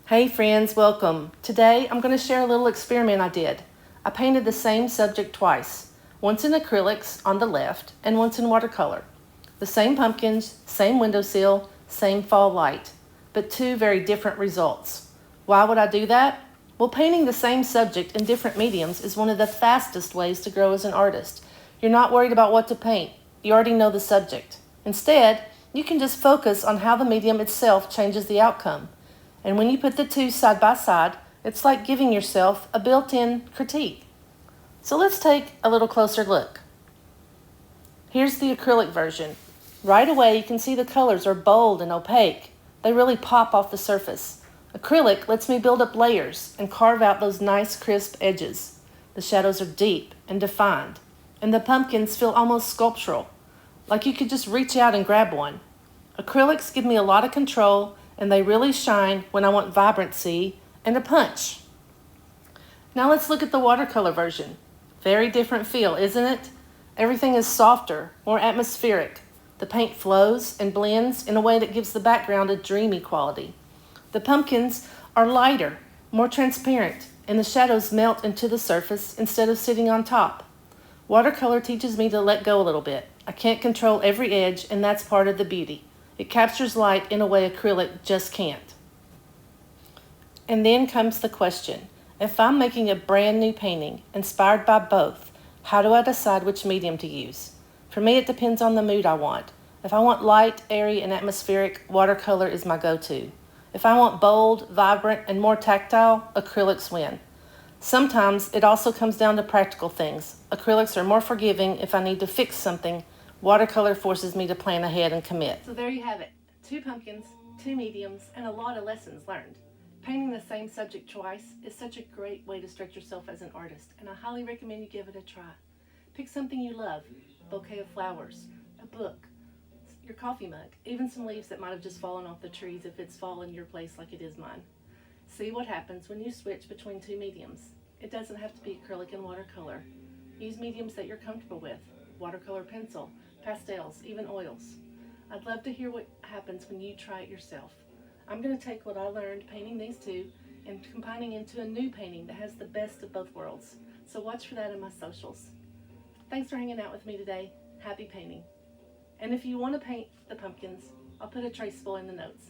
Hey friends, welcome. Today I'm going to share a little experiment I did. I painted the same subject twice, once in acrylics on the left and once in watercolor. The same pumpkins, same windowsill, same fall light, but two very different results. Why would I do that? Well, painting the same subject in different mediums is one of the fastest ways to grow as an artist. You're not worried about what to paint. You already know the subject. Instead, you can just focus on how the medium itself changes the outcome. And when you put the two side by side, it's like giving yourself a built-in critique. So let's take a little closer look. Here's the acrylic version. Right away, you can see the colors are bold and opaque. They really pop off the surface. Acrylic lets me build up layers and carve out those nice crisp edges. The shadows are deep and defined, and the pumpkins feel almost sculptural, like you could just reach out and grab one. Acrylics give me a lot of control, and they really shine when I want vibrancy and a punch. Now let's look at the watercolor version. Very different feel, isn't it? Everything is softer, more atmospheric. The paint flows and blends in a way that gives the background a dreamy quality. The pumpkins are lighter, more transparent, and the shadows melt into the surface instead of sitting on top. Watercolor teaches me to let go a little bit. I can't control every edge, and that's part of the beauty. It captures light in a way acrylic just can't. And then comes the question. If I'm making a brand new painting, inspired by both, how do I decide which medium to use? For me, it depends on the mood I want. If I want light, airy, and atmospheric, watercolor is my go-to. If I want bold, vibrant, and more tactile, acrylics win. Sometimes it also comes down to practical things. Acrylics are more forgiving if I need to fix something. Watercolor forces me to plan ahead and commit. So there you have it. 2 pumpkins, 2 mediums, and a lot of lessons learned. Painting the same subject twice is such a great way to stretch yourself as an artist, and I highly recommend you give it a try. Pick something you love, a bouquet of flowers, a book, your coffee mug, even some leaves that might have just fallen off the trees if it's fall in your place like it is mine. See what happens when you switch between 2 mediums. It doesn't have to be acrylic and watercolor. Use mediums that you're comfortable with, watercolor pencil, pastels, even oils. I'd love to hear what happens when you try it yourself. I'm going to take what I learned painting these 2 and combining into a new painting that has the best of both worlds. So watch for that in my socials. Thanks for hanging out with me today. Happy painting. And if you want to paint the pumpkins, I'll put a traceable in the notes.